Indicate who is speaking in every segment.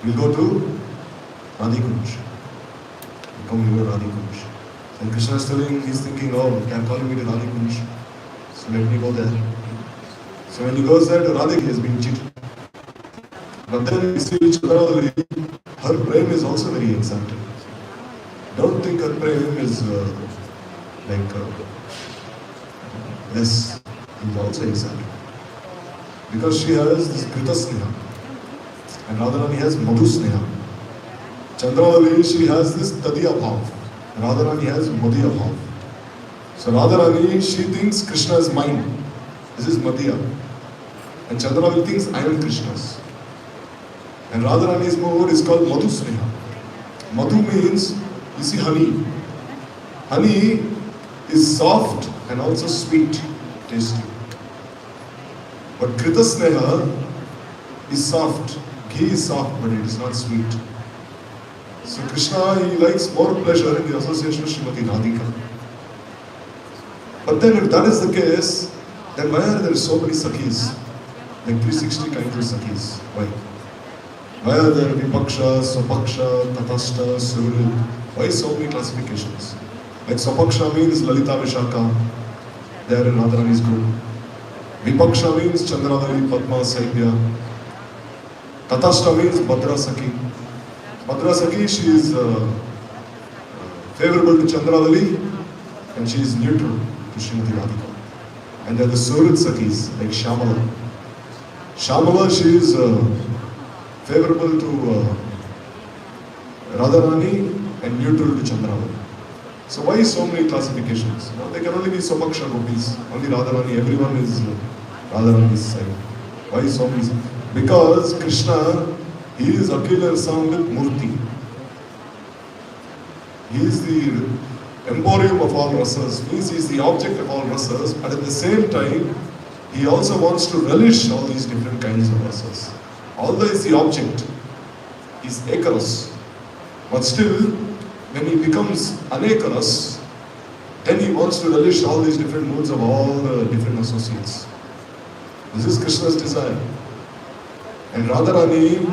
Speaker 1: We'll go to Radhikunj. Come here, Radhikunj. And Krishna is telling, he's thinking, oh, they are calling me to Radhikunj. So let me go there. So when he goes there to Radhika, he has been cheated. But then we see Chandravali, her prem is also very exalted. Don't think her prem is less. He's also exalted. Because she has this Krita Sneha. And Radharani has Madhu Sneha. Chandravali, she has this Tadiya Bhav. Radharani has Madhya Bhav. So Radharani, she thinks Krishna is mine. This is Madhya. And Chandravali thinks I am Krishna's. And Radharani's mood is called Madhu Sneha. Madhu means, you see, honey. Honey is soft and also sweet, tasty. But Krita Sneha is soft. Ghee is soft, but it is not sweet. So Krishna, he likes more pleasure in the association of Srimati Radhika. But then if that is the case, then why are there so many Sakhis? Like 360 kinds of Sakhis. Why? Why are there Vipaksha, Swapaksha, Tatashta, Surit? Why so many classifications? Like Swapaksha means Lalita Vishaka. They are in Radharani's group. Vipaksha means Chandravali, Padma, Saibhya. Tatashta means Bhadra Sakhi. Bhadra Sakhi, she is favorable to Chandravali and she is neutral to Srimati Radhika. And there are the Surit Sakhis like Shyamala. Shyamala, she is favorable to Radharani and neutral to Chandravali. So why so many classifications? No, they can only be Swapaksha gopis. Only Radharani, everyone is Radharani's side. Why so many? Because Krishna, he is Akila Sam with Murti. He is the emporium of all rasas, means he is the object of all rasas, but at the same time, he also wants to relish all these different kinds of rasas. Although he is the object, he is Ekaras. But still, when he becomes Anekaras, then he wants to relish all these different moods of all the different associates. This is Krishna's desire. And Radharani,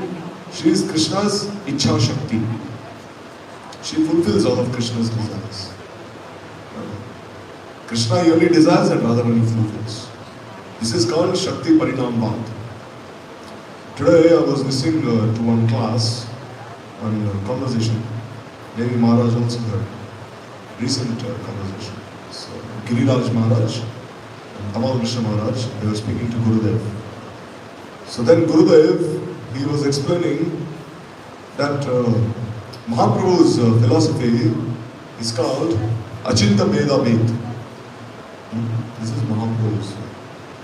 Speaker 1: she is Krishna's Ichha Shakti. She fulfills all of Krishna's desires. Krishna he only desires and Radharani fulfills. This is called Shakti Parinam Bhat. Today I was listening to one class on conversation. Maybe Maharaj also heard. Recent conversation. So, Giri Maharaj and Tamal Krishna Maharaj, they were speaking to Gurudev. So then Gurudev, he was explaining that Mahaprabhu's philosophy is called Achinta Veda Ved. This is Mahaprabhu's.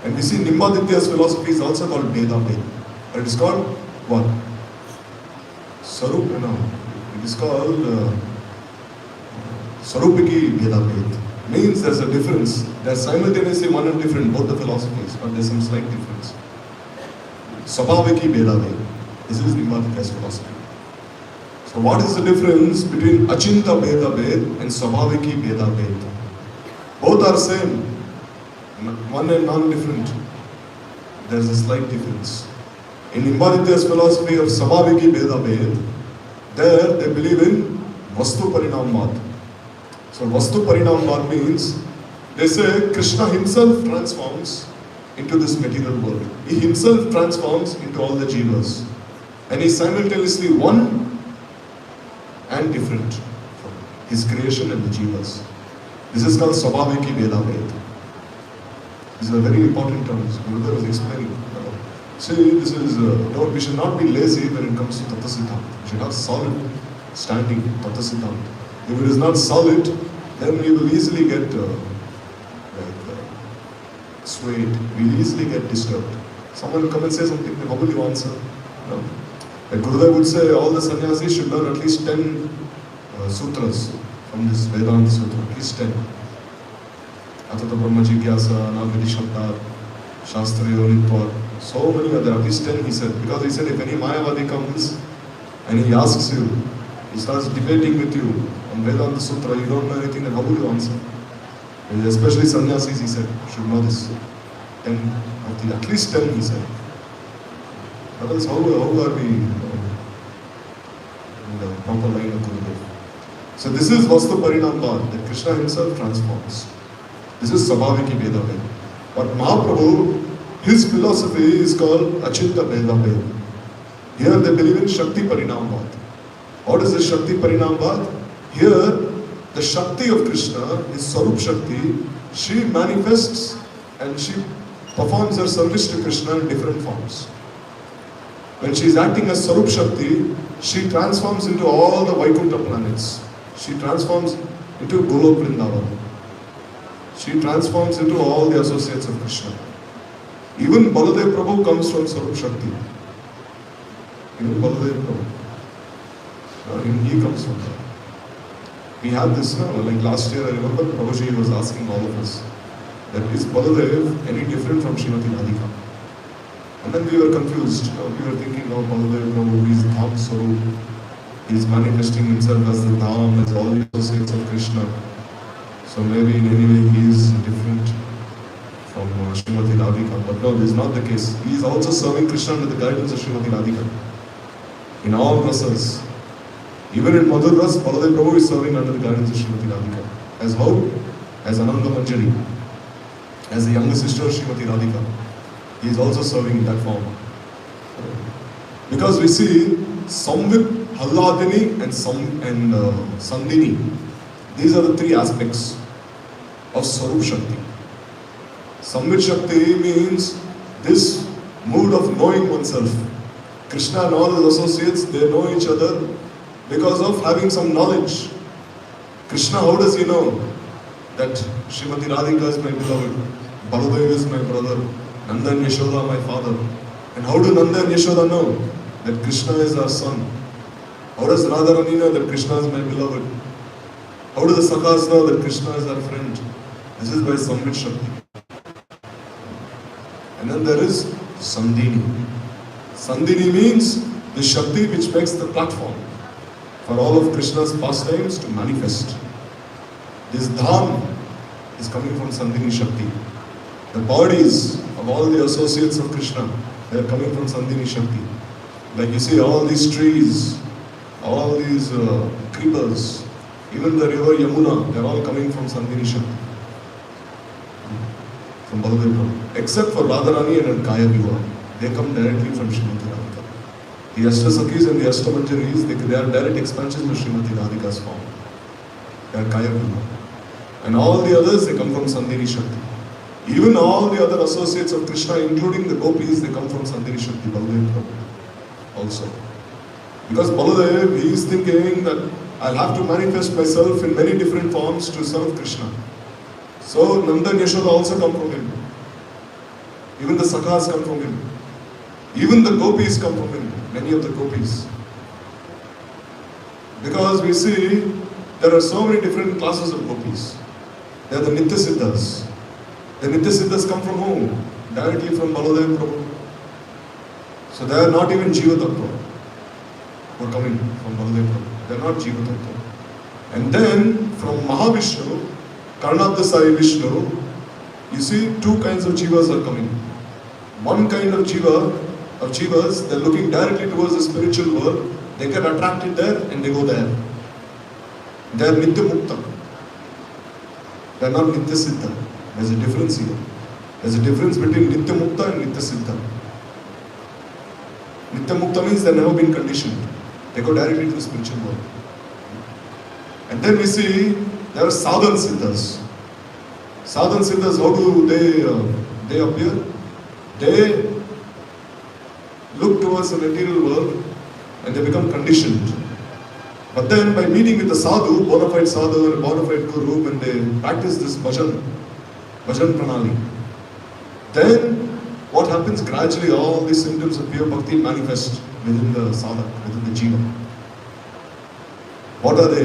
Speaker 1: And we see Nimbaditya's philosophy is also called Veda Ved. It is called what? Sarup, no. It is called Sarupiki Veda Ved. Means there's a difference. They're simultaneously one and different, both the philosophies, but there's some slight difference. Swabhaviki Veda Ved. This is Nimbaditya's philosophy. So what is the difference between Achinta Veda Ved and Swabhaviki Veda Ved? Both are same. One and non-different. There's a slight difference. In Nimbaditya's philosophy of Swabhaviki Veda Ved, there they believe in Vastu Parinam Bhat. So Vastu Parinam Bhat means, they say Krishna himself transforms into this material world. He himself transforms into all the jivas. And he is simultaneously one and different from his creation and the jivas. This is called Swabhaviki Veda Ved. This is a very important term. Gurudev was explaining. See, this is, we should not be lazy when it comes to Tattva Siddhanta. We should have solid standing Tattva Siddhanta. If it is not solid, then we will easily get swayed. We will easily get disturbed. Someone will come and say something, how will you answer? No. And Gurudev would say all the sannyasis should learn at least 10 sutras from this Vedanta Sutra, at least 10. Atata Brahma Jigyasa, Navidi Shabdat, Shastra Yonitvat, so many other, at least 10 he said. Because he said if any Mayavadi comes and he asks you, he starts debating with you on Vedanta Sutra, you don't know anything, then how will you answer? And especially sannyasis, he said, should know this. 10 of the, at least 10 he said. Otherwise, how are we proper line of Gurudev. So this is Vastu Parinambad, that Krishna himself transforms. This is Sabhaviki Vedave. But Mahaprabhu, his philosophy is called Achinta Vedave. Here they believe in Shakti Parinambad. What is the Shakti Parinambad? Here, the Shakti of Krishna is Sarup Shakti. She manifests and she performs her service to Krishna in different forms. When she is acting as Sarup Shakti, she transforms into all the Vaikuntha planets. She transforms into Golok Vrindavan. She transforms into all the associates of Krishna. Even Baladev Prabhu comes from Sarup Shakti. Even Baladev Prabhu. Even he comes from there. We have this, like last year I remember Prabhuji was asking all of us that is Baladev any different from Srimati Radhika? And then we were confused. We were thinking, Baladev Prabhu, he is Dham Sarup. He is manifesting himself as the Dham, as all the associates of Krishna. So maybe in any way he is different from Srimati Radhika. But no, this is not the case. He is also serving Krishna under the guidance of Srimati Radhika. In all rasas. Even in Madhur Ras, Baladev Prabhu is serving under the guidance of Srimati Radhika. As how? As Ananda Manjari. As the younger sister of Srimati Radhika. He is also serving in that form. Because we see Samvit, Halladini and Sandini. These are the three aspects of Sarup Shakti. Samvit Shakti means this mood of knowing oneself. Krishna and all his associates, they know each other because of having some knowledge. Krishna, how does he know that Srimati Radhika is my beloved, Baladev is my brother, Nanda and Yashoda my father? And how do Nanda and Yashoda know that Krishna is our son? How does Radharani know that Krishna is my beloved? How do the Sakhas know that Krishna is our friend? This is by Samvit Shakti. And then there is Sandini. Sandini means the Shakti which makes the platform for all of Krishna's pastimes to manifest. This Dham is coming from Sandini Shakti. The bodies of all the associates of Krishna, they are coming from Sandini Shakti. Like you see all these trees, all these creepers, even the river Yamuna, they are all coming from Sandini Shakti. From Baladev Prabhu. Except for Radharani and Kaya Viva. They come directly from Srimati Radhika. The Ashtasakis and the Ashtamanjaris, they are direct expansions of Srimati Radhika's form. They are Kaya Viva. And all the others, they come from Sandini Shakti. Even all the other associates of Krishna, including the gopis, they come from Sandini Shakti, Baladev Prabhu also. Because Baladev, he is thinking that I'll have to manifest myself in many different forms to serve Krishna. So Nanda and Yashoda also come from him. Even the Sakhas come from him. Even the gopis come from him, many of the gopis. Because we see there are so many different classes of gopis. They are the Nitya Siddhas. The Nitya Siddhas come from whom? Directly from Baladev Prabhu. So they are not even Jiva Tattva who are coming from Baladev Prabhu. They are not Jiva Tattva. And then from Mahavishnu, Karnadasai Vishnu, you see two kinds of Jivas are coming. One kind of Jivas, they are looking directly towards the spiritual world. They get attracted there and they go there. They are Nitya Mukta. They are not Nitya Siddha. There is a difference here. There is a difference between Nitya Mukta and Nitya Siddha. Nitya Mukta means they have never been conditioned. They go directly to the spiritual world. And then we see there are Sadhan Siddhas. Sadhan Siddhas, how do they appear? They look towards the material world and they become conditioned. But then by meeting with the sadhu, bona fide sadhu and bona fide guru, when they practice this bhajan pranali, then what happens? Gradually all these symptoms of pure bhakti manifest within the sadhak, within the jiva. What are they?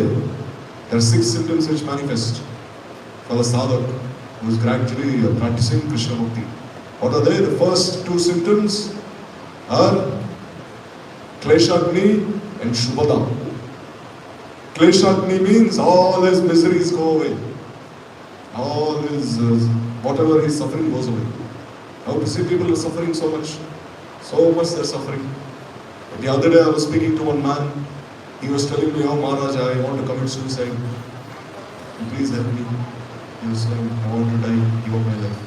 Speaker 1: There are 6 symptoms which manifest for the sadhak who is gradually practicing Krishna bhakti. What are they? The first 2 symptoms are Kleshagni and Shubhada. Kleshagni means all his miseries go away. All his, whatever he's suffering goes away. Now to see people are suffering so much they're suffering. But the other day I was speaking to one man He was telling me, oh Maharaj, I want to commit suicide. Please help me. He was saying, I want to die, give up my life.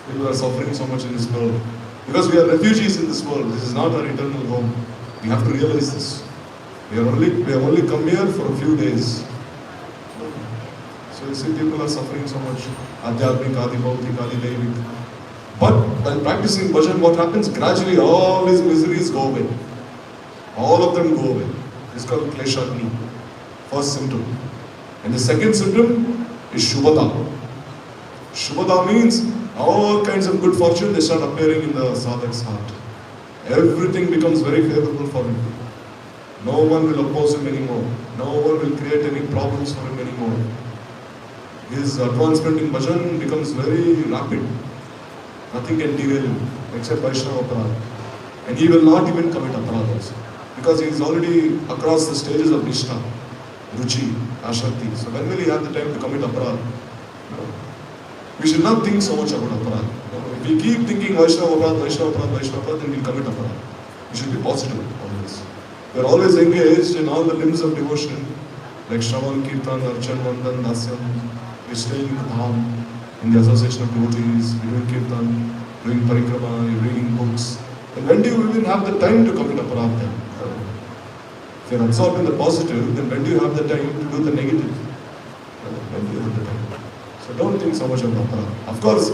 Speaker 1: People are suffering so much in this world. Because we are refugees in this world. This is not our eternal home. We have to realize this. We have only come here for a few days. So you see, people are suffering so much. Adhyatmik, Adi Bhautik, Adi Daivik. But when practicing bhajan, what happens? Gradually all his miseries go away. All of them go away. It's called Kleshagni. First symptom. And the second symptom is Shubhada. Shubhada means all kinds of good fortune, they start appearing in the sadhak's heart. Everything becomes very favorable for him. No one will oppose him anymore. No one will create any problems for him anymore. His advancement in bhajan becomes very rapid. Nothing can derail him except Vaishnava aparadha. And he will not even commit aparadha also. Because he is already across the stages of Nishtha, Ruchi, Ashakti. So when will he have the time to commit aparadha? No. We should not think so much about aparadha. If we keep thinking Vaishnava aparadha, Vaishnava aparadha, Vaishnava aparadha, then we will commit aparadha. We should be positive always. We are always engaged in all the limbs of devotion, like Shravan, Kirtan, Archan, Vandan, Dasyam. We are staying in the Dham, in the association of devotees, we are doing Kirtan, doing Parikrama, we are reading books. And when do you even have the time to commit aparadha? If you are absorbed in the positive, then when do you have the time to do the negative? When do you have the time? So don't think so much about aparadha. Of course,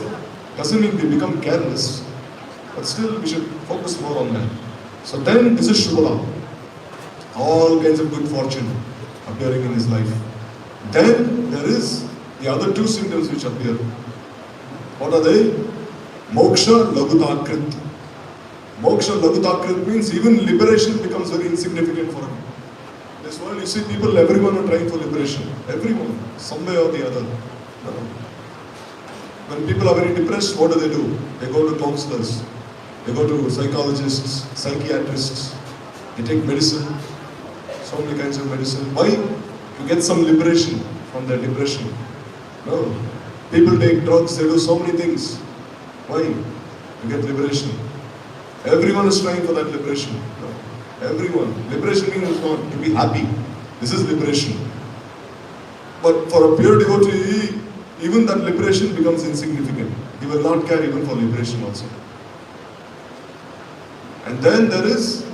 Speaker 1: doesn't mean we become careless, but still we should focus more on that. So then this is Shubhala. All kinds of good fortune appearing in his life. Then there is the other two symptoms which appear. What are they? Moksha Lagutakrit. Moksha Lagutakrit means even liberation becomes very insignificant for him. In this world you see people, everyone are trying for liberation. Everyone, some way or the other. When people are very depressed, what do? They go to counselors. They go to psychologists, psychiatrists. They take medicine. So many kinds of medicine. Why? To get some liberation from their depression. No. People take drugs, they do so many things. Why? To get liberation. Everyone is trying for that liberation. No. Everyone. Liberation means not to be happy. This is liberation. But for a pure devotee, even that liberation becomes insignificant. He will not care even for liberation also. And then there is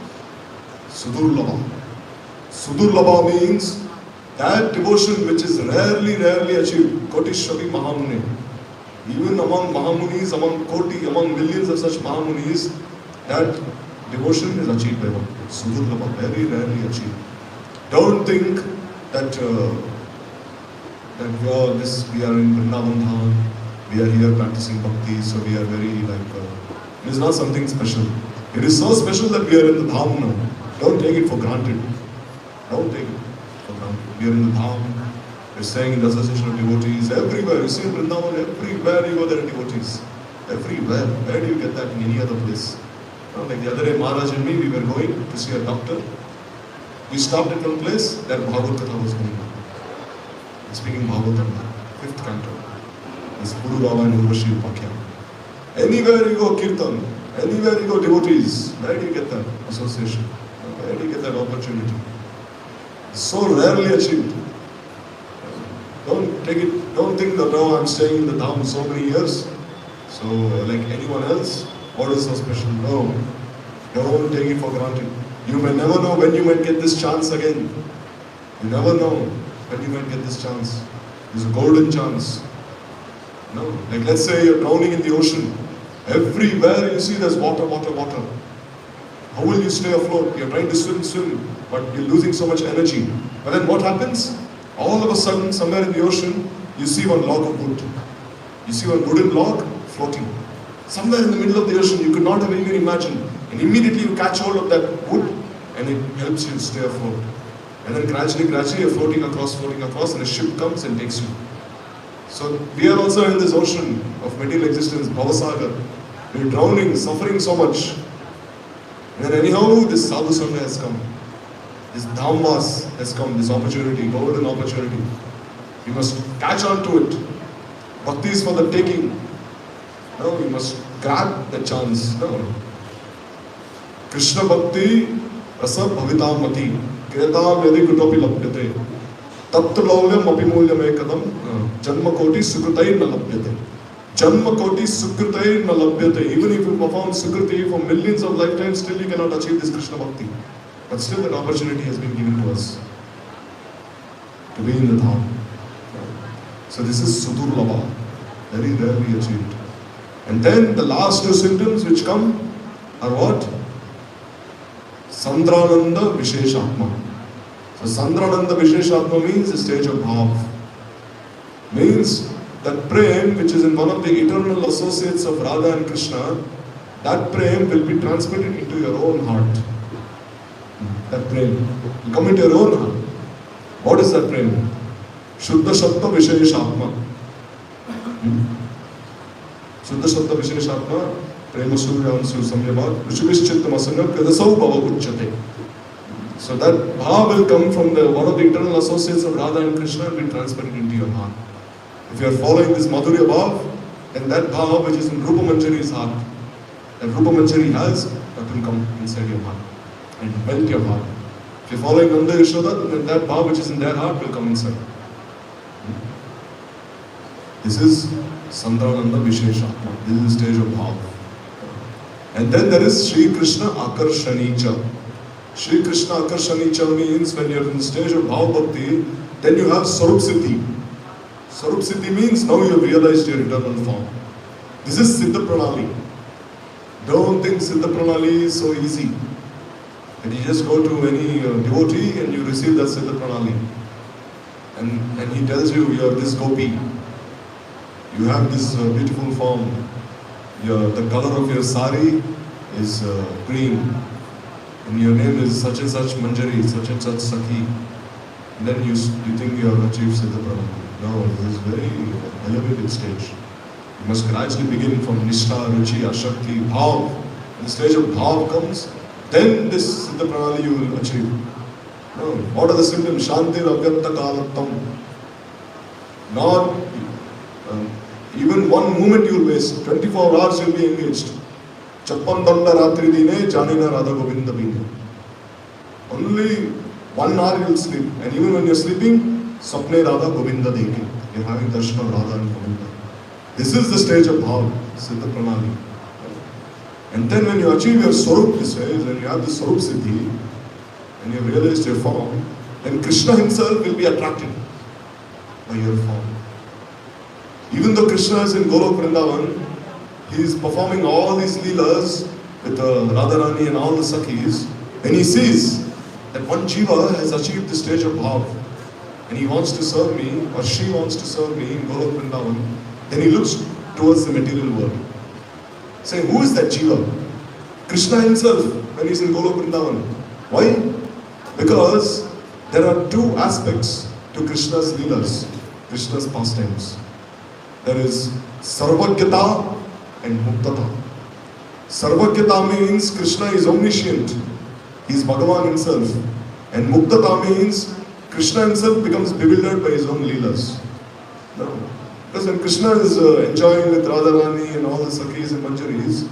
Speaker 1: Sudurlabha. Sudurlabha means that devotion which is rarely achieved. Kotishravi Mahamuni. Even among Mahamunis, among Koti, among millions of such Mahamunis, that devotion is achieved by one. Sudurlabha, very rarely achieved. Don't think that we are in Vrindavan Dham, we are here practicing bhakti, so we are very it is not something special. It is so special that we are in the Dham now. Don't take it for granted. Don't take it for granted. We are in the Dham, we are staying in the association of devotees, everywhere. You see in Vrindavan, everywhere you go there are devotees. Everywhere. Where do you get that in any other place? Like the other day, Maharaj and me, we were going to see a doctor. We stopped at one place, that Bhagavad Katha was going on. Speaking Bhagavatam, 5th canto. This Guru Baba and Urvashi Upakya. Anywhere you go, Kirtan. Anywhere you go, devotees. Where do you get that association? Where do you get that opportunity? So rarely achieved. Don't think that now I'm staying in the Dham so many years. So like anyone else, what is so special? No. Don't take it for granted. You may never know when you might get this chance again. You never know when you might get this chance. It's a golden chance. No. Like let's say you're drowning in the ocean. Everywhere you see there's water. How will you stay afloat? You're trying to swim, but you're losing so much energy. But then what happens? All of a sudden, somewhere in the ocean, you see one log of wood. You see one wooden log floating. Somewhere in the middle of the ocean, you could not have even imagined. And immediately you catch hold of that wood, and it helps you stay afloat. And then gradually you're floating across, and a ship comes and takes you. So we are also in this ocean of material existence, Bhavasagar. We're drowning, suffering so much. And then anyhow, this Sadhu Sangha has come. This Dhammas has come, this opportunity, golden opportunity. You must catch on to it. Bhakti is for the taking. No, you must grab the chance. No. Krishna Bhakti Rasa Bhavitam Mati. Ketam yadi kutopi lapyate. Tattulaulyam apimulyam ekadam. Janma koti sukritai na lapyate. Janma koti sukritai na lapyate. Even if you perform sukriti for millions of lifetimes, still you cannot achieve this Krishna Bhakti. But still that opportunity has been given to us to be in the Dham. So this is Sudurlabha, very rarely achieved. And then the last two symptoms which come are what? Sandrananda Visheshatma. So Sandrananda Visheshatma means the stage of Bhav. Means that prem which is in one of the eternal associates of Radha and Krishna, that prem will be transmitted into your own heart. That prem will come into your own heart. What is that prem? Shuddha Shabda Visheshatma. Shuddha Shabda Visheshatma, Prema Suryansu Samyavat, Vishubhishchittamasana, Kadasau Bhava Uchate. So that bhava will come from one of the eternal associates of Radha and Krishna and be transmitted into your heart. If you are following this Madhurya Bhav, then that bhava which is in Rupa Manjari's heart, that Rupa Manjari has, that will come inside your heart and melt your heart. If you are following Nanda Yashoda, then that bhava which is in their heart will come inside. This is Sandrananda Visheshatma. This is the stage of Bhav. And then there is Sri Krishna Akarshanica. Sri Krishna Akarshanica means when you are in the stage of Bhav Bhakti, then you have Sarup Siddhi. Sarup Siddhi means now you have realized your eternal form. This is Siddha Pranali. Don't think Siddha Pranali is so easy. And you just go to any devotee and you receive that Siddha Pranali. And he tells you are this gopi. You have this beautiful form. The color of your sari is green. And your name is such and such Manjari, such and such Sakhi. And then you think you have achieved Siddha Pranali. No, this is very elevated stage. You must gradually begin from Nishtha, Ruchi, Ashakti, Bhav. When the stage of Bhav comes, then this Siddha Pranali you will achieve. No. What are the symptoms? Shanti Avyakta Kalattam. Not even one moment you will waste. 24 hours you will be engaged. Chappan Danda Ratri Dine, Janina Radha Govinda Bine. Only 1 hour you will sleep. And even when you are sleeping, Sapne Radha Govinda Deke. You are having darshan of Radha and Govinda. This is the stage of Bhav, Siddha Pranali. And then when you achieve your Swarup this way, when you have the Swarup Siddhi, and you have realized your form, then Krishna himself will be attracted by your form. Even though Krishna is in Golok Vrindavan, he is performing all these leelas with Radharani and all the Sakhis, when he sees that one Jiva has achieved the stage of Bhav, and he wants to serve me, or she wants to serve me in Golok Vrindavan, then he looks towards the material world. Saying, who is that Jiva? Krishna himself, when he is in Golok Vrindavan. Why? Because there are two aspects to Krishna's leelas, Krishna's pastimes. There is Sarvagyata and Muktata. Sarvagyata means Krishna is omniscient. He is Bhagavan himself. And Muktata means Krishna himself becomes bewildered by his own leelas. No. Because when Krishna is enjoying with Radharani and all the Sakhis and Manjaris,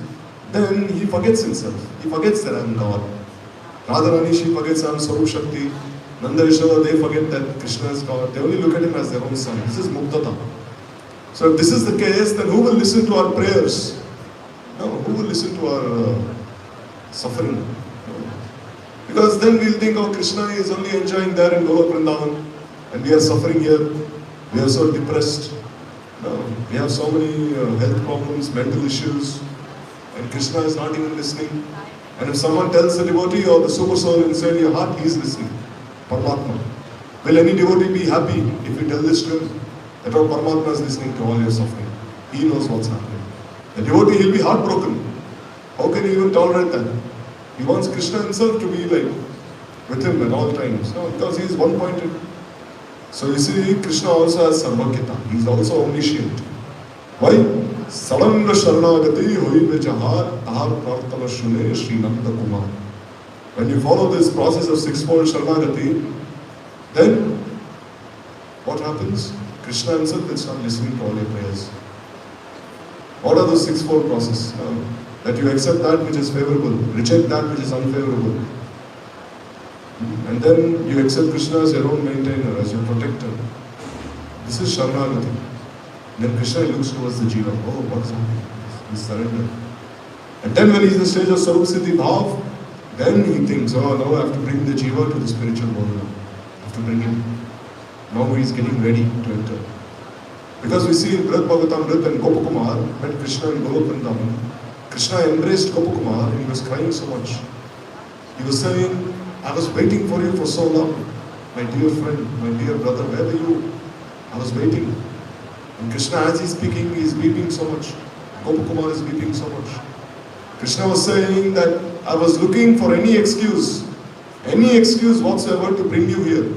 Speaker 1: then he forgets himself. He forgets that I am God. Radharani, she forgets I am Sarup Shakti. Nanda Yashoda, they forget that Krishna is God. They only look at him as their own son. This is Muktata. So if this is the case, then who will listen to our prayers? No, who will listen to our suffering? No. Because then we'll think, oh, Krishna is only enjoying there in Golok Vrindavan, and we are suffering here. We are so depressed. No, we have so many health problems, mental issues, and Krishna is not even listening. And if someone tells the devotee or the super soul inside your heart, he is listening. Paramatma. Will any devotee be happy if you tell this to him? That our Paramatma is listening to all your suffering. He knows what's happening. The devotee, he'll be heartbroken. How can he even tolerate that? He wants Krishna himself to be like with him at all times. No, because he is one-pointed. So you see, Krishna also has Sarvagyata. He is also omniscient. Why? Sadanga Sharanagati Hoive Jahar Tahar Prartana Shune Sri Nanda Kumar. When you follow this process of sixfold Sharanagati, then what happens? Krishna himself will start listening to all your prayers. What are those sixfold processes? That you accept that which is favorable, reject that which is unfavorable. And then you accept Krishna as your own maintainer, as your protector. This is Sharanagati. Then Krishna looks towards the Jiva. Oh, what is happening? He surrender. And then when he is in the stage of Sarup Siddhi Bhav, then he thinks, oh, now I have to bring the Jiva to the spiritual world. I have to bring him. Now he is getting ready to enter. Because we see in Brad Bhagavatamrita and Gopakumar met Krishna in Govardhan. Krishna embraced Gopakumar and he was crying so much. He was saying, I was waiting for you for so long. My dear friend, my dear brother, where were you? I was waiting. And Krishna, as he is speaking, he is weeping so much. Gopakumar is weeping so much. Krishna was saying that I was looking for any excuse whatsoever to bring you here.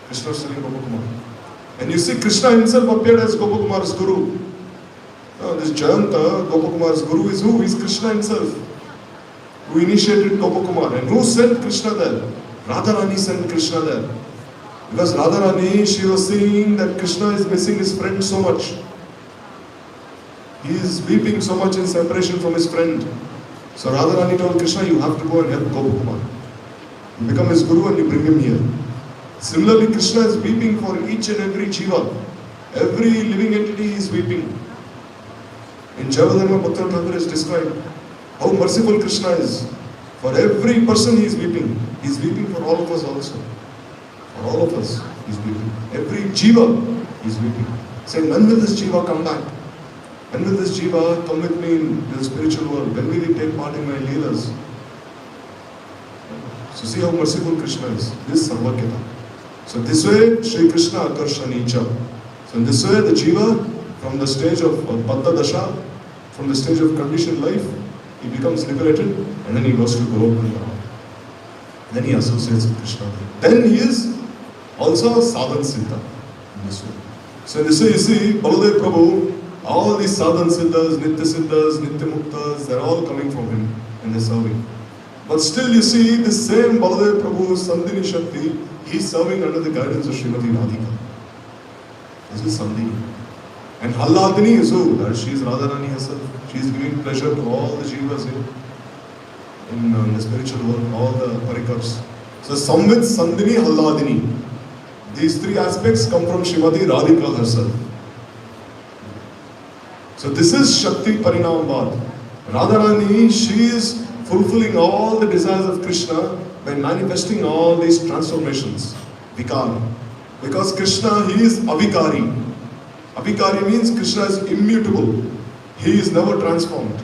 Speaker 1: Krishna was telling Gopakumar. And you see, Krishna himself appeared as Gopakumar's guru. This Jayanta, Gopakumar's guru is who? Is Krishna himself, who initiated Gopakumar. And who sent Krishna there? Radharani sent Krishna there. Because Radharani, she was seeing that Krishna is missing his friend so much. He is weeping so much in separation from his friend. So Radharani told Krishna, you have to go and help Gopakumar. You become his guru and you bring him here. Similarly, Krishna is weeping for each and every jiva. Every living entity is weeping. In Javadharma, Bhakti Thakur is described how merciful Krishna is. For every person he is weeping. He is weeping for all of us also. For all of us he is weeping. Every jiva he is weeping. Saying, when will this jiva come back? When will this jiva come with me in the spiritual world? When will he take part in my leelas? So see how merciful Krishna is. This is Sarvaketa. So this way, Shri Krishna Akarshaneecha. So in this way, the jiva, from the stage of Baddha Dasha, from the stage of conditioned life, he becomes liberated and then he goes to Govardhan. Then he associates with Krishna. Then he is also Sadhan Siddha in this way. So in this way, you see, Baladev Prabhu, all these Sadhan Siddhas, Nitya Siddhas, Nitya Muktas, they're all coming from him and they're serving. But still you see, the same Baladev Prabhu, Sandhini Shakti, he's serving under the guidance of Srimati Radhika. This is Sandhini. And Halladini is who? That she is Radharani herself. She is giving pleasure to all the jivas here in the spiritual world, all the parikars. So Samvit, Sandhini, Halladini. These three aspects come from Srimati Radhika herself. So this is Shakti Parinamavad. Radharani, she is fulfilling all the desires of Krishna by manifesting all these transformations. Vikara. Because Krishna, he is avikari. Avikari means Krishna is immutable. He is never transformed.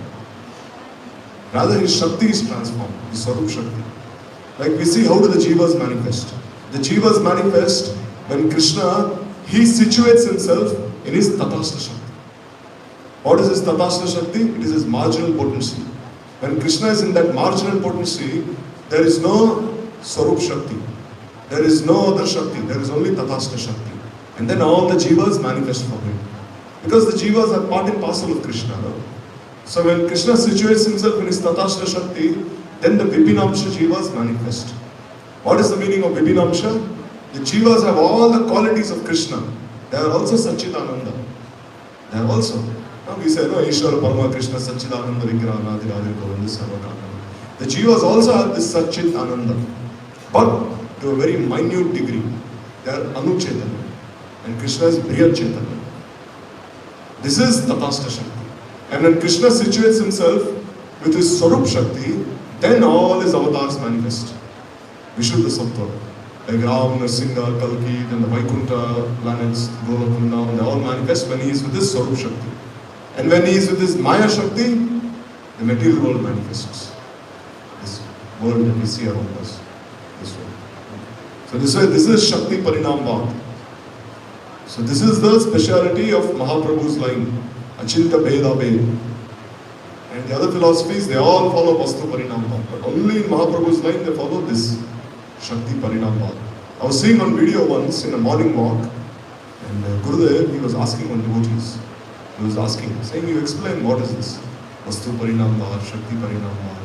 Speaker 1: Rather, his Shakti is transformed. His Sarup Shakti. Like we see, how do the Jivas manifest? The Jivas manifest when Krishna, he situates himself in his Tatastha Shakti. What is his Tatastha Shakti? It is his marginal potency. When Krishna is in that marginal potency, there is no Sarup Shakti. There is no other Shakti. There is only Tatastha Shakti. And then all the Jivas manifest from him. Because the Jivas are part and parcel of Krishna. No? So when Krishna situates himself in his Tatastha Shakti, then the Vipinamsha Jivas manifest. What is the meaning of Vipinamsha? The Jivas have all the qualities of Krishna. They are also Satchidananda. They are also. Now we say, no, Ishvara Parama Krishna Satchidananda Vigraha Nadi Radhe Govinda Sarvakana. The Jivas also have this Satchit Ananda. But to a very minute degree, they are Anuchetana. And Krishna is Briyat Chaitanya. This is Tatastha Shakti. And when Krishna situates himself with his Sarup Shakti, then all his avatars manifest. Vishuddha Sattva. Like Ram, Narsinga, Kalki, then the Vaikuntha planets, Golakunda, they all manifest when he is with his Sarup Shakti. And when he is with his Maya Shakti, the material world manifests. This world that we see around us. This way. So this is Shakti Parinamvad. So this is the speciality of Mahaprabhu's line, Achinta Bheda Bhed. And the other philosophies, they all follow Vastu Parinamvad. But only in Mahaprabhu's line, they follow this Shakti Parinamvad. I was seeing on video once in a morning walk, and Gurudev, he was asking one devotees. He was asking, saying, you explain what is this? Vastu Parinamvad, Shakti Parinamvad.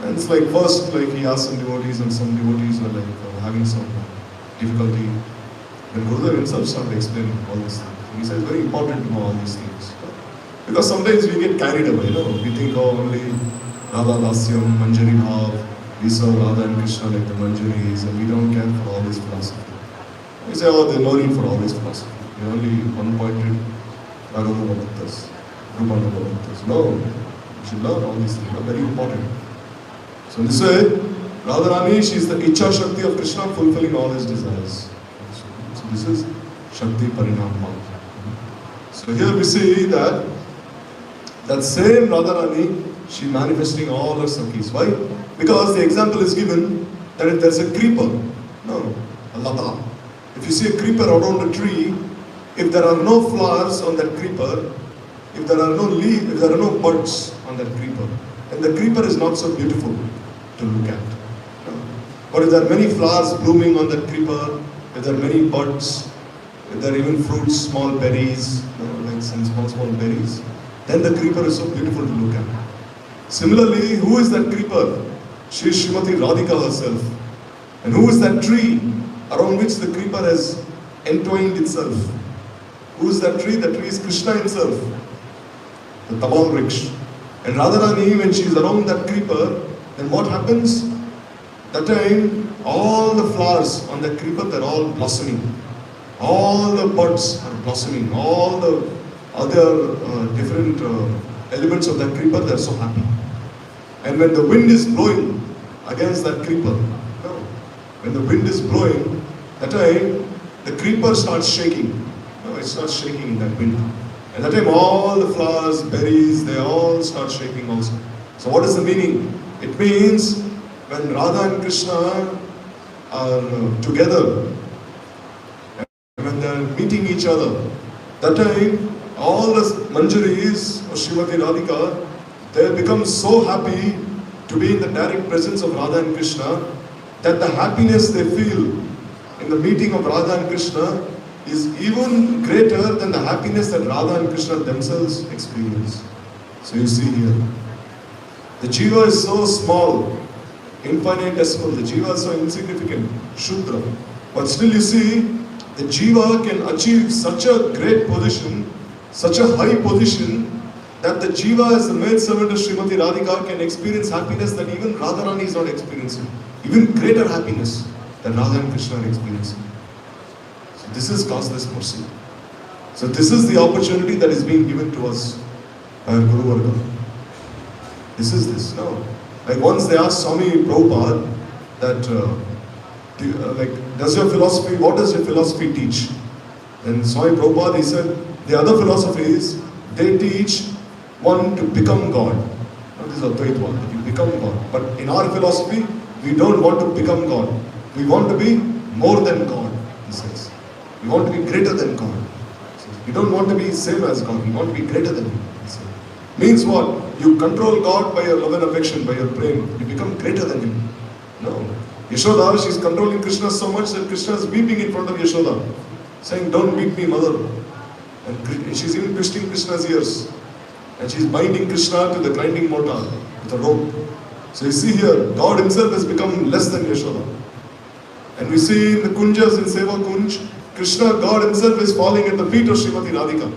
Speaker 1: And it's like first, like he asked some devotees, and some devotees were like having some difficulty. Then Gurudev himself started explaining all these things. He said it's very important to know all these things. Because sometimes we get carried away, you know. We think, oh, only Radha Dasyam, Manjari Bhav, we serve Radha and Krishna like the Manjaris, and we don't care for all this philosophy. We say, oh, there's no need for all this philosophy. We're only one-pointed Raghavana Bhaktas, Rupananda Bhaktas. No, we should learn all these things. They're very important. So in this way, Radharani, she is the Ichha Shakti of Krishna, fulfilling all his desires. So this is Shakti Parinama. So here we see that same Radharani, she manifesting all her Sakhis. Why? Because the example is given that if there's a creeper, no, a lata. If you see a creeper around a tree, if there are no flowers on that creeper, if there are no leaves, if there are no buds on that creeper, then the creeper is not so beautiful to look at. But if there are many flowers blooming on that creeper, if there are many buds, if there are even fruits, small berries, like some small berries, then the creeper is so beautiful to look at. Similarly, who is that creeper? She is Srimati Radhika herself. And who is that tree around which the creeper has entwined itself? Who is that tree? That tree is Krishna himself, the Tabal Vriksha. And Radharani, when she is around that creeper, then what happens? That time, all the flowers on that creeper, they're all blossoming. All the buds are blossoming. All the other different elements of that creeper, they're so happy. And when the wind is blowing against that creeper, when the wind is blowing, that time the creeper starts shaking. It starts shaking in that wind. And that time all the flowers, berries, they all start shaking also. So what is the meaning? It means when Radha and Krishna are together, when they are meeting each other, that time all the Manjaris or Srimati Radhika, they become so happy to be in the direct presence of Radha and Krishna that the happiness they feel in the meeting of Radha and Krishna is even greater than the happiness that Radha and Krishna themselves experience. So you see here, the jiva is so small, infinitesimal, the jiva is so insignificant, Shudra. But still you see, the jiva can achieve such a great position, such a high position, that the jiva as the maidservant of Srimati Radhika can experience happiness that even Radharani is not experiencing. Even greater happiness than Radha and Krishna are experiencing. So this is causeless mercy. So this is the opportunity that is being given to us by our Guru Varga. This is this. No. Like once they asked Swami Prabhupada that, does your philosophy, what does your philosophy teach? Then Swami Prabhupada, he said, the other philosophies, they teach one to become God. Now, this is Advaita, that you become God. But in our philosophy, we don't want to become God. We want to be more than God, he says. We want to be greater than God. We don't want to be same as God. We want to be greater than Him. Means what? You control God by your love and affection, by your prema. You become greater than Him. No. Yashoda, she's controlling Krishna so much that Krishna is weeping in front of Yashoda, saying, don't beat me, mother. And she's even twisting Krishna's ears. And she's binding Krishna to the grinding mortar with a rope. So you see here, God Himself has become less than Yashoda. And we see in the Kunjas, in Seva Kunj, Krishna, God Himself is falling at the feet of Srimati Radhika.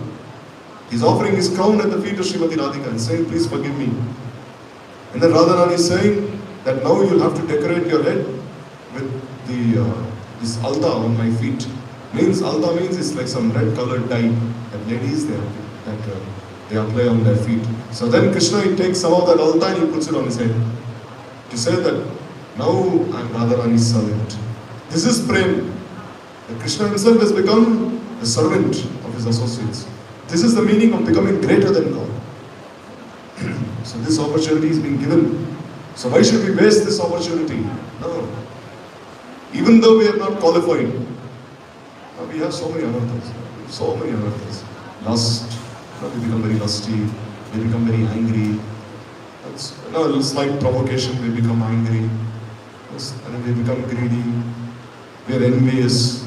Speaker 1: He's offering his crown at the feet of Srimati Radhika and saying, please forgive me. And then Radharani is saying that now you'll have to decorate your head with this alta on my feet. Means alta means it's like some red colored dye that ladies they apply on their feet. So then Krishna, he takes some of that alta and he puts it on his head to say that now I'm Radharani's servant. This is prem. Krishna himself has become the servant of his associates. This is the meaning of becoming greater than God. So this opportunity is being given. So why should we waste this opportunity? No. Even though we are not qualified, we have so many anarthas. So many anarthas. Lust. We become very lusty. We become very angry. A slight provocation, we become angry. And then we become greedy. We are envious.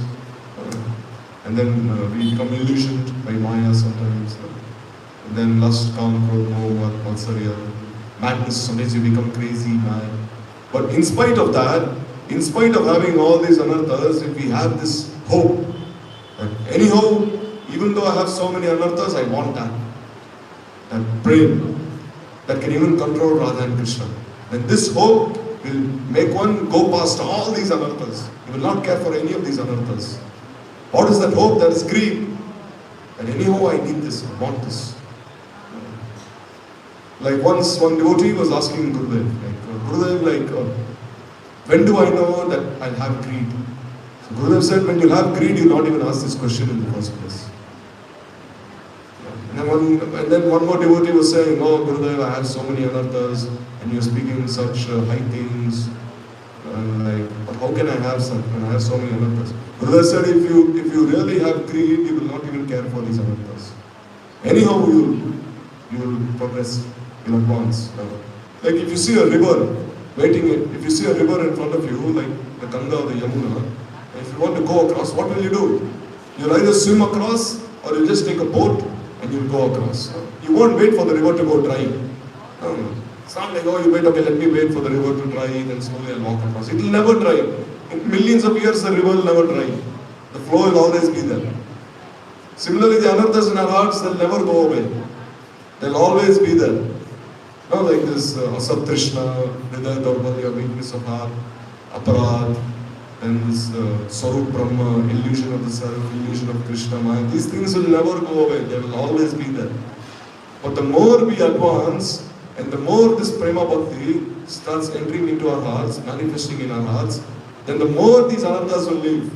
Speaker 1: And then we become illusioned by Maya sometimes. And then lust, kam, krodh, moha, matsarya, madness, sometimes you become crazy, mad. But in spite of that, in spite of having all these anarthas, if we have this hope, that anyhow, even though I have so many anarthas, I want that prema that can even control Radha and Krishna. And this hope, will make one go past all these anarthas. He will not care for any of these anarthas. What is that hope? That is greed. And anyhow, I need this, I want this. Like once one devotee was asking Gurudev, when do I know that I'll have greed? So Gurudev said, when you have greed, you'll not even ask this question in the first place. And then one more devotee was saying, oh Gurudev, I have so many anarthas, and you're speaking such high things. But how can I have such when I have so many anarthas? Gurudev said, if you really have greed, you will not even care for these anarthas. Anyhow, you will progress, you'll advance. Like if you see a river if you see a river in front of you, like the Ganga or the Yamuna, and if you want to go across, what will you do? You'll either swim across or you'll just take a boat and you'll go across. You won't wait for the river to go dry. It's not like, oh, you wait, okay, let me wait for the river to dry, then slowly I'll walk across. It will never dry. In millions of years, the river will never dry. The flow will always be there. Similarly, the anarthas in our hearts, they'll never go away. They'll always be there. Not like this Asat Trishna, Hridaya Daurbalya, weakness of heart, Aparad, and this Swarup Brahma, illusion of the self, illusion of Krishna Maya. These things will never go away. They will always be there. But the more we advance, and the more this Prema Bhakti starts entering into our hearts, manifesting in our hearts, then the more these anarthas will leave.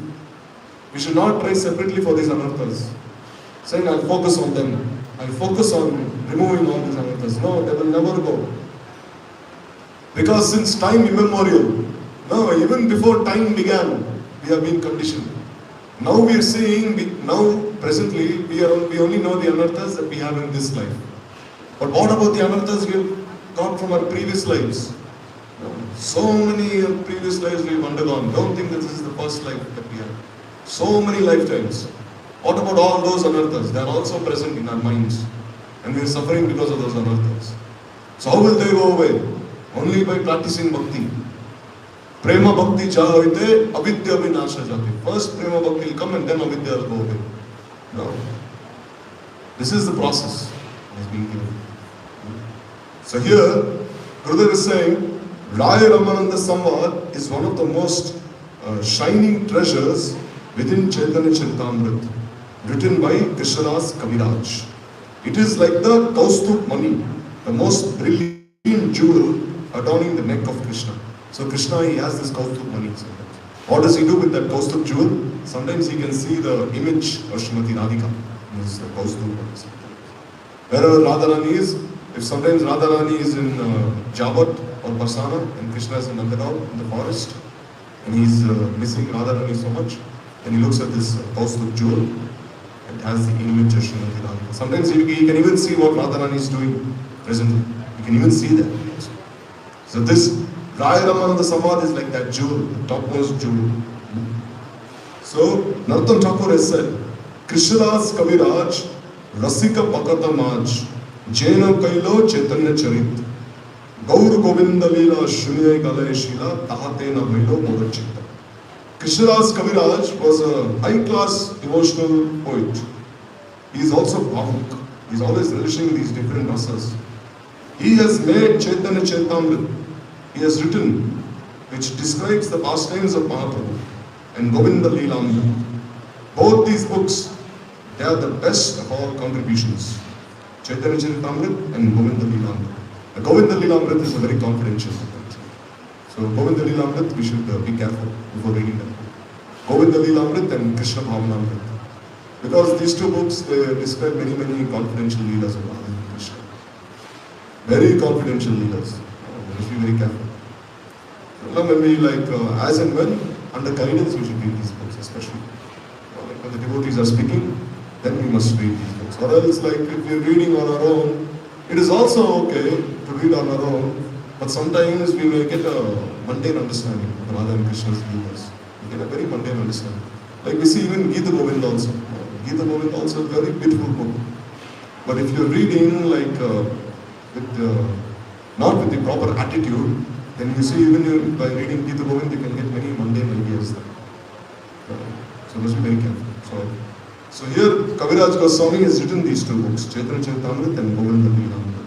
Speaker 1: We should not try separately for these anarthas. Saying, I'll focus on them. I'll focus on removing all these anarthas. No, they will never go. Because since time immemorial, no, even before time began, we have been conditioned. Now we are seeing, presently, we only know the anarthas that we have in this life. But what about the anarthas we have got from our previous lives? So many previous lives we have undergone. Don't think that this is the first life that we have. So many lifetimes. What about all those anarthas? They are also present in our minds. And we are suffering because of those anarthas. So how will they go away? Only by practicing bhakti. Prema bhakti chahavite, avidya vinasha jati. First prema bhakti will come and then avidya will go away. No. This is the process that is being given. So here, Gurudev is saying, Raya Ramananda Samvad is one of the most shining treasures within Chaitanya Charitamrita, written by Krishnadas Kaviraj. It is like the Kaustubh Mani, the most brilliant jewel adorning the neck of Krishna. So Krishna, he has this Kaustubh Mani. What does he do with that Kaustubh jewel? Sometimes he can see the image of Srimati Radhika. This is the Kaustubh Mani. Wherever Radharani is, if sometimes Radharani is in Jabat or Barsana and Krishna is in Nandagaon in the forest and he's missing Radharani so much, then he looks at this Kaustubh jewel. It has the image of Srimati Radhika. Sometimes he can even see what Radharani is doing presently. You can even see that. So this Raya Ramananda Samvad is like that jewel, the topmost jewel. So Narottam Thakur has said, Krishnadas Kaviraj, Rasika Bhakata Maj, Jena Kailo Chaitanya Charit, Gaur Govinda Leela Shunyay Galay Shila, Tahatena Vailo Modachitta. Krishnadas Kaviraj was a high-class devotional poet. He is also bhavuk. He is always relishing these different rasas. He has made Chaitanya Charitamrita. He has written, which describes the pastimes of Mahaprabhu and Govinda Leelamrita. Both these books, they are the best of all contributions. Chaitanya Charitamrita and Govinda Leelamrita. The Govinda Leelamrita is a very confidential book. So Govinda Leelamrita, we should be careful before reading them. Govinda Leelamrita and Krishna Bhavanamrita. Because these two books, they describe many confidential leelas of Radha and Krishna. Very confidential leelas. We must be very careful. Now when we as and when, under guidance, we should read these books, especially. When the devotees are speaking, then we must read these books. Or else, if we are reading on our own, it is also okay to read on our own, but sometimes we may get a mundane understanding of Radha and Krishna's leelas. We get a very mundane understanding. Like we see even Gita Govinda also. Gita Govinda also is a very beautiful book. But if you're reading not with the proper attitude, then you see even by reading Gita Govinda you can get many mundane ideas there. So must be very careful. So here Kaviraj Goswami has written these two books, Chaitanya Charitamrita and Govinda Leelamrita.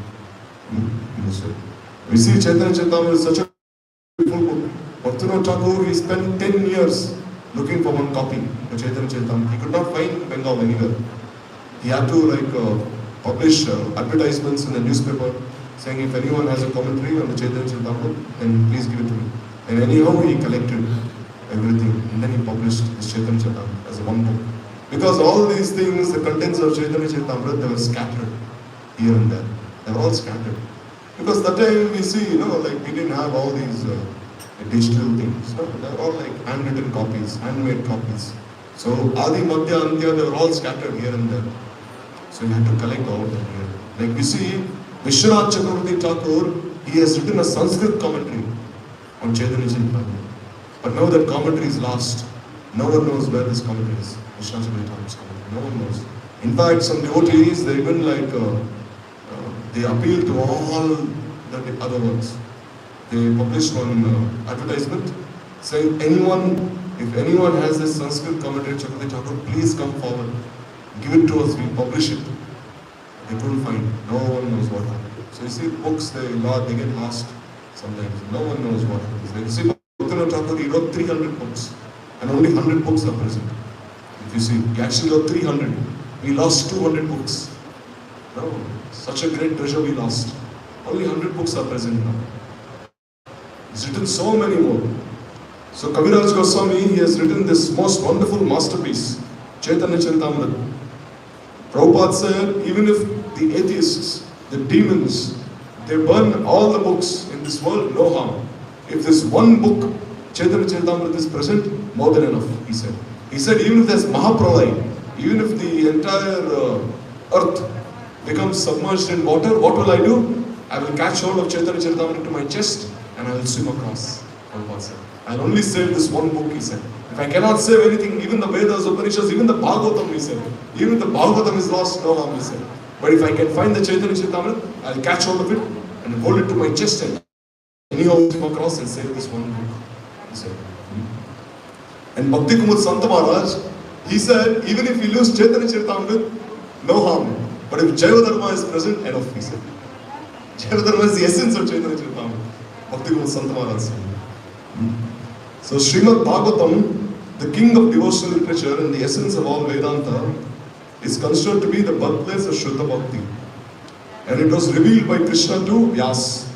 Speaker 1: We see Chaitanya Charitamrita is such a beautiful Bhaktivinoda Thakur, he spent 10 years looking for one copy of Chaitanya Charitamrita. He could not find Bengal anywhere. He had to publish advertisements in the newspaper saying if anyone has a commentary on the Chaitanya Charitamrita, then please give it to me. And anyhow he collected everything and then he published his Chaitanya Charitamrita as a one book. Because all these things, the contents of Chaitanya Charitamrita, they were scattered here and there. They were all scattered. Because that time we see, we didn't have all these digital things. No? They were all like handwritten copies, handmade copies. So Adi, Madhya, Antya, they were all scattered here and there. So you had to collect all of them here. Like we see, Vishwanath Chakravarti Thakur, he has written a Sanskrit commentary on Chaitanya Charitamrita. But now that commentary is lost. No one knows where this commentary is. Vishwanath Chakravarti Thakur's commentary. No one knows. In fact, some devotees, they even they appeal to all the other ones. They published one advertisement saying if anyone has this Sanskrit commentary Chakravarti Thakur, please come forward. Give it to us, we publish it. They couldn't find. No one knows what happened. So you see books, they get lost sometimes. No one knows what happens. Like you see Bhaktivinoda Thakur, he wrote 300 books. And only 100 books are present. If you see, he actually wrote 300. We lost 200 books. No, such a great treasure we lost. Only 100 books are present now. He's written so many more. So Kaviraj Goswami, he has written this most wonderful masterpiece, Chaitanya Charitamrita. Prabhupada said, even if the atheists, the demons, they burn all the books in this world, no harm. If this one book, Chaitanya Charitamrita, is present, more than enough, he said. He said, even if there's Mahapralaya, even if the entire earth becomes submerged in water, what will I do? I will catch hold of Chaitanya Charitamrita to my chest and I will swim across. Prabhupada said. I'll only save this one book, he said. If I cannot save anything, even the Vedas, Upanishads, even the Bhagavatam, he said. Even if the Bhagavatam is lost, no harm, he said. But if I can find the Chaitanya Charitamrita, I'll catch hold of it and hold it to my chest and anyhow swim across and save this one book, he said. And Bhakti Kumud Santa Maharaj, he said, even if we lose Chaitanya Charitamrita, no harm. But if Jaiva Dharma is present, enough, he said. Jaiva Dharma is the essence of Chaitanya Charitamrita. Bhakti Kumud Santa Maharaj said. So Srimad Bhagavatam, the king of devotional literature and the essence of all Vedanta, is considered to be the birthplace of Shuddha Bhakti. And it was revealed by Krishna to Vyas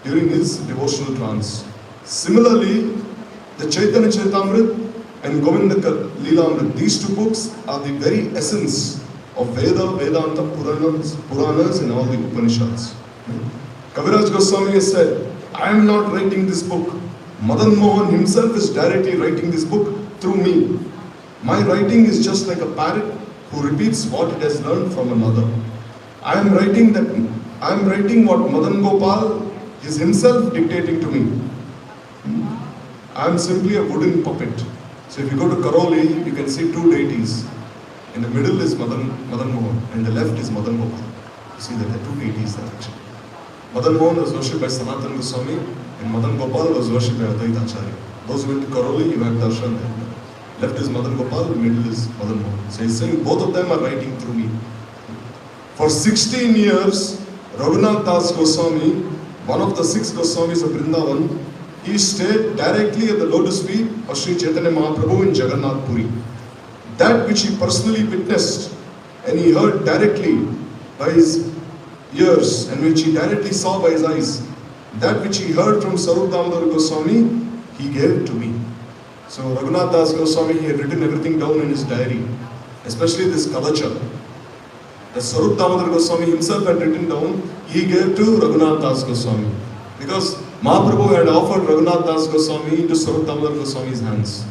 Speaker 1: during his devotional trance. Similarly, the Chaitanya Charitamrita and Govinda Leelamrita, these two books are the very essence of Veda, Vedanta, Puranas and all the Upanishads. Kaviraj Goswami has said, I am not writing this book. Madan Mohan himself is directly writing this book through me. My writing is just like a parrot who repeats what it has learned from another. I am writing what Madan Gopal is himself dictating to me. I am simply a wooden puppet. So if you go to Karoli, you can see two deities. In the middle is Madan Mohan, and the left is Madan Gopal. You see that there are two deities there actually. Madan Mohan was worshipped by Sanatana Goswami, and Madan Gopal was worshipped by Advaita Acharya. Those who went to Karoli, you have darshan there. Left is Madan Gopal, the middle is Madan Mohan. So he's saying both of them are writing through me. For 16 years, Raghunath Das Goswami, one of the 6 Goswamis of Vrindavan, he stayed directly at the lotus feet of Sri Chaitanya Mahaprabhu in Jagannath Puri. That which he personally witnessed and he heard directly by his ears and which he directly saw by his eyes, that which he heard from Sarup Damodar Goswami, he gave to me. So Raghunath Das Goswami, he had written everything down in his diary, especially this Kavacha. The Sarup Damodar Goswami himself had written down, he gave to Raghunath Das Goswami. Because Mahaprabhu had offered Raghunath Das Goswami into Sarup Damodar Goswami's hands.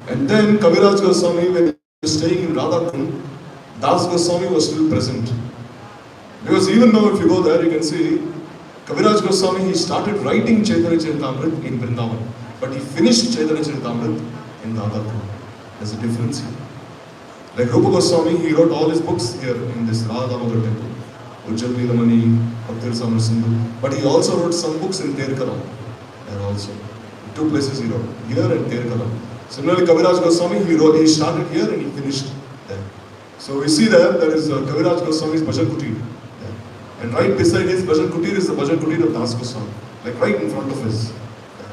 Speaker 1: And then Kaviraj Goswami, when he was staying in Radhakund, Das Goswami was still present. Because even now if you go there, you can see Kaviraj Goswami, he started writing Chaitanya Charitamrita in Vrindavan. But he finished Chaitanya Charitamrita in Radhakund. There's a difference here. Like Rupa Goswami, he wrote all his books here in this Radha Damodar temple. Ujjal Nilamani, Bhakti Rasamrita Sindhu. But he also wrote some books in Terkaram. There also. 2 places he wrote, here and Terkaram. Similarly, Kaviraj Goswami, he started here and he finished there. So we see there is Kaviraj Goswami's Bhajan Kutir. There. And right beside his Bhajan Kutir is the Bhajan Kutir of Das Goswami. Like right in front of his. There.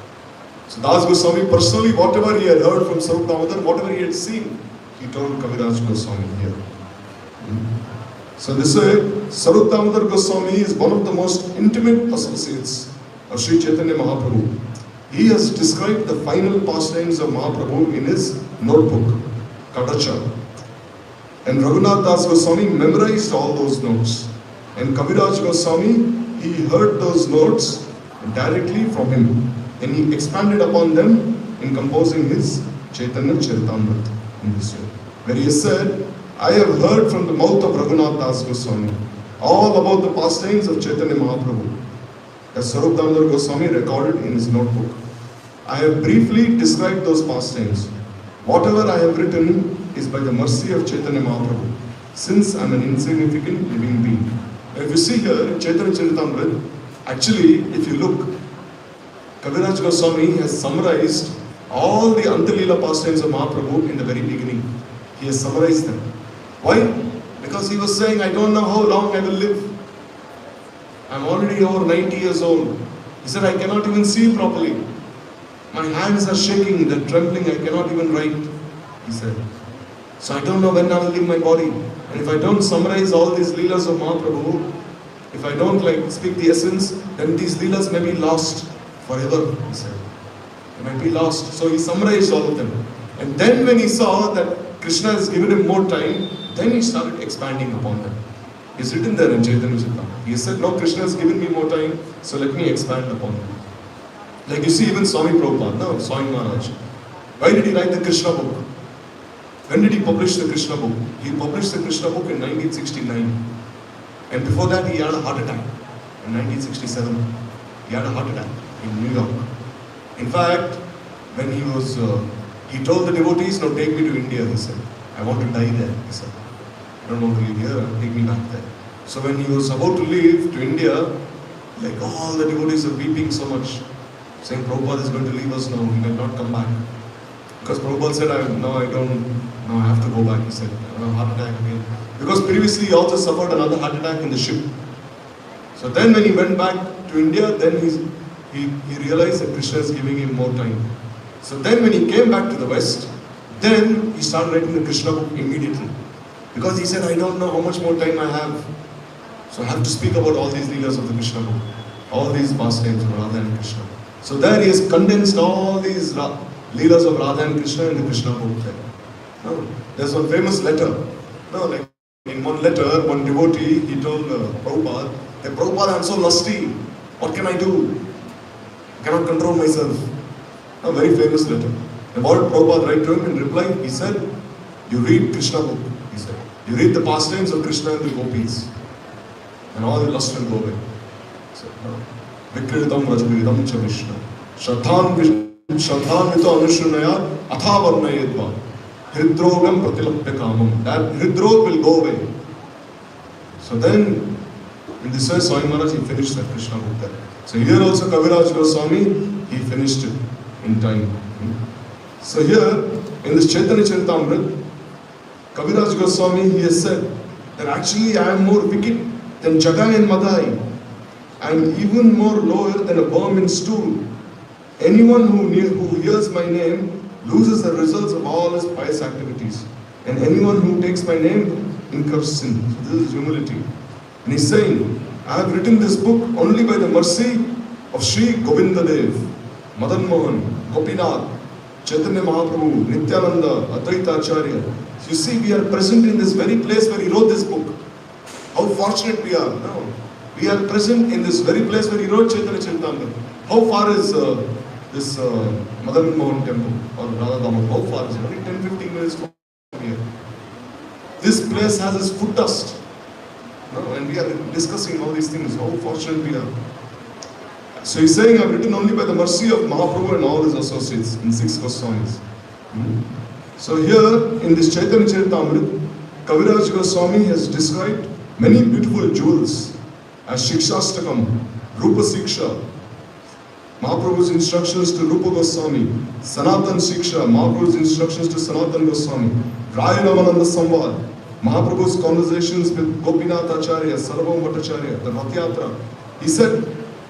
Speaker 1: So Das Goswami personally, whatever he had heard from Sarup Damodar, whatever he had seen, he told Kaviraj Goswami here. So this way, Sarup Damodar Goswami is one of the most intimate associates of Sri Chaitanya Mahaprabhu. He has described the final pastimes of Mahaprabhu in his notebook, Kadacha. And Raghunath Das Goswami memorized all those notes. And Kaviraj Goswami, he heard those notes directly from him. And he expanded upon them in composing his Chaitanya Charitamrita in this way. Where he said, I have heard from the mouth of Raghunath Das Goswami all about the pastimes of Chaitanya Mahaprabhu, as Sarup Damodar Goswami recorded in his notebook. I have briefly described those pastimes. Whatever I have written is by the mercy of Chaitanya Mahaprabhu, since I am an insignificant living being. If you see here in Chaitanya Charitamrita, actually, if you look, Kaviraj Goswami has summarized all the Antalila pastimes of Mahaprabhu in the very beginning. He has summarized them. Why? Because he was saying, I don't know how long I will live. I'm already over 90 years old. He said, I cannot even see properly. My hands are shaking, they're trembling, I cannot even write, he said. So I don't know when I will leave my body. And if I don't summarize all these leelas of Mahaprabhu, if I don't speak the essence, then these leelas may be lost forever, he said. They might be lost. So he summarized all of them. And then when he saw that Krishna has given him more time, then he started expanding upon them. It's written there in Chaitanya Charitamrita. He said, no, Krishna has given me more time, so let me expand upon them. Like you see even Swami Prabhupada, no, Swami Maharaj. Why did he write the Krishna book? When did he publish the Krishna book? He published the Krishna book in 1969. And before that he had a heart attack. In 1967, he had a heart attack in New York. In fact, when he told the devotees, no, take me to India, he said. I want to die there, he said. I don't want to live here, take me back there. So when he was about to leave to India, like all the devotees are weeping so much, saying Prabhupada is going to leave us now, he might not come back. Because Prabhupada said, I have to go back, he said. Heart attack again. Because previously he also suffered another heart attack in the ship. So then when he went back to India, then he realized that Krishna is giving him more time. So then when he came back to the West, then he started writing the Krishna book immediately. Because he said, I don't know how much more time I have. So I have to speak about all these leelas of the Krishna book. All these pastimes of Radha and Krishna. So there he has condensed all these leelas of Radha and Krishna in the Krishna book there. No, there's one famous letter. No, like in one letter, one devotee, he told Prabhupada, that Prabhupada, I'm so lusty. What can I do? I cannot control myself. A very famous letter. And what did Prabhupada write to him in reply? He said, you read Krishna book, he said. You read the pastimes of Krishna and the gopis. And all the lust will go away. He said, Vikritam Rajviridam Cha Vishnu. Shradhan Vito Anushunaya Athavarnayedva. Hridrogam Pratilapya Kamam. That hridrog will go away. So then, in this way, Swami Maharaj, he finished that Krishna book there. So here also Kaviraj Goswami, he finished it in time. So here, in this Chaitanya Charitamrita, Kaviraj Goswami, he has said that actually I am more wicked than Jagai and Madai. I am even more lower than a worm in stool. Anyone who hears my name loses the results of all his pious activities. And anyone who takes my name incurs sin. So this is humility. And he's saying, I have written this book only by the mercy of Sri Govinda Dev, Madan Mohan, Gopinath, Chaitanya Mahaprabhu, Nityananda, Advaita Acharya. So you see, we are present in this very place where he wrote this book. How fortunate we are. No. We are present in this very place where he wrote Chaitanya Charitamrita. How far is this Madan Mohan temple or Radha Damodar? How far is it? Only 10-15 minutes from here. This place has its foot dust. No, and we are discussing all these things, how fortunate we are. So he's saying, I've written only by the mercy of Mahaprabhu and all his associates in 6 Goswamis. So here, in this Chaitanya Charitamrita, Kaviraj Goswami has described many beautiful jewels as Shikshastakam, Rupa Siksha, Mahaprabhu's instructions to Rupa Goswami, Sanatan Siksha, Mahaprabhu's instructions to Sanatan Goswami, Rayanamananda Samvad, Mahaprabhu's conversations with Gopinath Acharya, Sarvam Bhattacharya, the Rath Yatra. He said,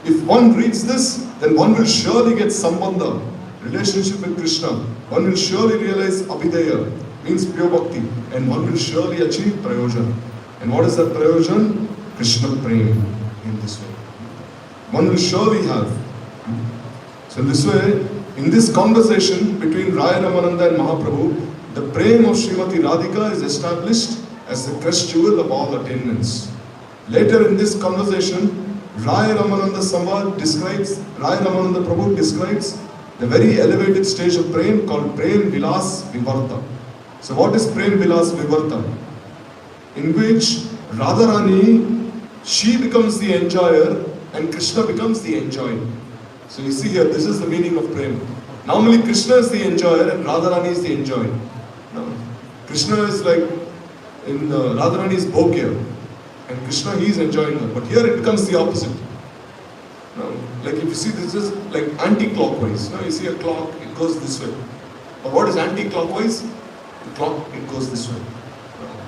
Speaker 1: if one reads this, then one will surely get sambandha relationship with Krishna, one will surely realize Abhideya, means pure bhakti, and one will surely achieve prayojan. And what is that prayojan? Krishna prem, in this way. One will surely have. So in this way, in this conversation between Raya Ramananda and Mahaprabhu, the prem of Srimati Radhika is established as the crest jewel of all attainments. Later in this conversation, Raya Ramananda Prabhu describes the very elevated stage of prem called Prem Vilas Vivarta. So what is Prem Vilas Vivarta? In which Radharani, she becomes the enjoyer and Krishna becomes the enjoyed. So you see here, this is the meaning of prem. Normally Krishna is the enjoyer and Radharani is the enjoyed. Now, Krishna is like in Radharani's bhogya and Krishna, he is enjoying her. But here it becomes the opposite. Now, like if you see, this is like anti-clockwise. Now you see a clock, it goes this way. But what is anti-clockwise? The clock, it goes this way.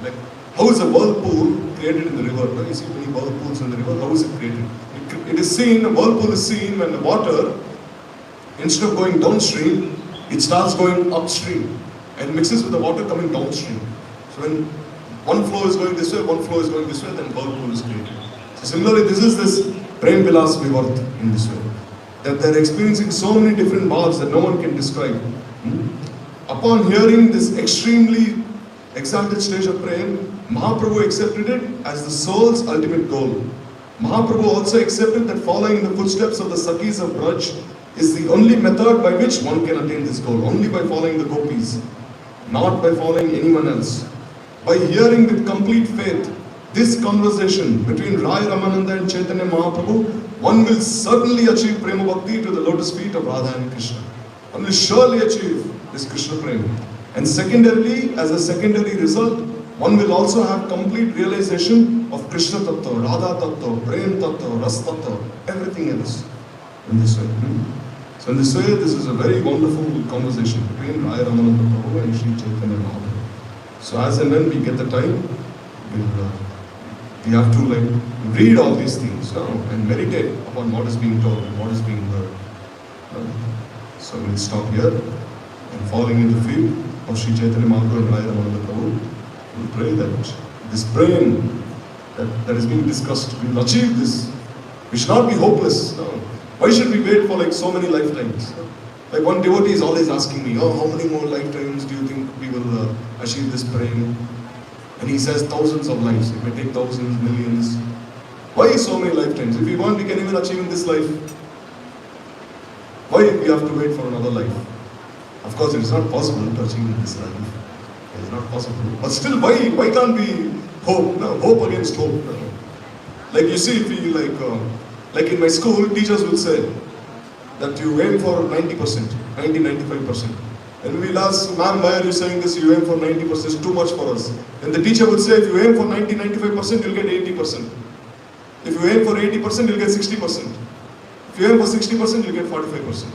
Speaker 1: Like how is a whirlpool created in the river? Now you see many whirlpools in the river. How is it created? It is seen, a whirlpool is seen when the water, instead of going downstream, it starts going upstream and mixes with the water coming downstream. So when one flow is going this way, one flow is going this way, then whirlpool is created. So similarly, this is this Prem Vilas Vivart in this way. That they are experiencing so many different bhavs that no one can describe. Upon hearing this extremely exalted stage of Prem, Mahaprabhu accepted it as the soul's ultimate goal. Mahaprabhu also accepted that following in the footsteps of the Sakhis of Braj is the only method by which one can attain this goal, only by following the gopis, not by following anyone else. By hearing with complete faith this conversation between Raya Ramananda and Chaitanya Mahaprabhu, one will certainly achieve Prema Bhakti to the lotus feet of Radha and Krishna. One will surely achieve this Krishna Prema. And secondarily, as a secondary result, one will also have complete realization of Krishna Tattva, Radha Tattva, Prem Tattva, Ras Tattva, everything else in this way. So in this way, this is a very wonderful conversation between Raya Ramananda Prabhu and Sri Chaitanya Mahaprabhu. So as and when we get the time, we have to like read all these things and meditate upon what is being told and what is being heard. So we'll stop here and falling into the feet of Sri Chaitanya Mahaprabhu and Raya Ramananda Prabhu. We pray that this praying that is being discussed, we will achieve this. We should not be hopeless. No. Why should we wait for like so many lifetimes? Like one devotee is always asking me, oh, how many more lifetimes do you think we will achieve this praying? And he says thousands of lives. It may take thousands, millions. Why so many lifetimes? If we want, we can even achieve in this life. Why we have to wait for another life? Of course, it is not possible to achieve in this life. It is not possible. But still, why can't we hope? No, hope against hope. No. Like you see, if we like in my school, teachers will say that you aim for 90%, 95%. And we'll ask, ma'am, why are you saying this? You aim for 90%, it's too much for us. And the teacher would say, if you aim for 95%, you'll get 80%. If you aim for 80%, you'll get 60%. If you aim for 60%, you'll get 45%.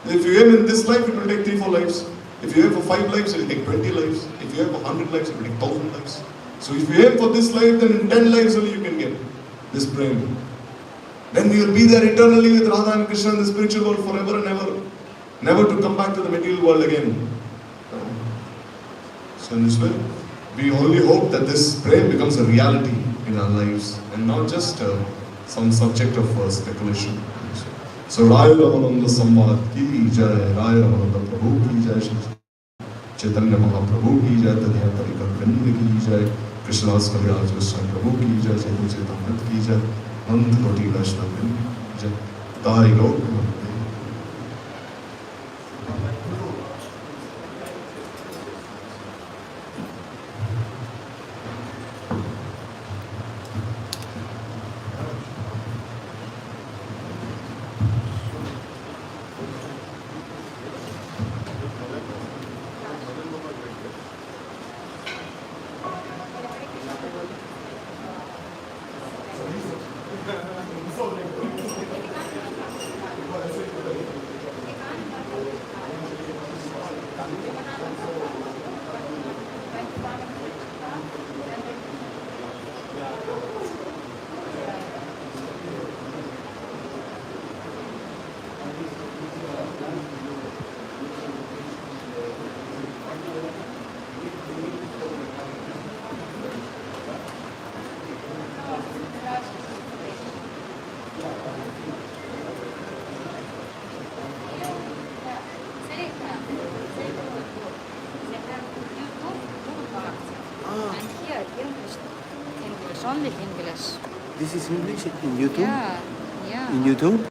Speaker 1: If you aim in this life, it will take 3-4 lives. If you aim for 5 lives, it will take 20 lives. If you aim for 100 lives, it will take 1,000 lives. So if you aim for this life, then in 10 lives only you can get this prema. Then we will be there eternally with Radha and Krishna in the spiritual world forever and ever. Never to come back to the material world again. So in this way, we only hope that this prema becomes a reality in our lives and not just some subject of speculation. So Raya Ramananda Samvad ki jai, Raya Ramananda Prabhu ki jai, Chaitanya Mahaprabhu ki jai, Tadya Tarika Vrind ki jai, Krishna's Kaviraj Goswami Prabhu ki jai, Chaitanya Chaitanya ki jai, Nand Koti Vaishnava ki jai, Dai Lok.
Speaker 2: And here, English. English, only English.
Speaker 3: This is English in YouTube?
Speaker 2: Yeah, yeah.
Speaker 3: In YouTube?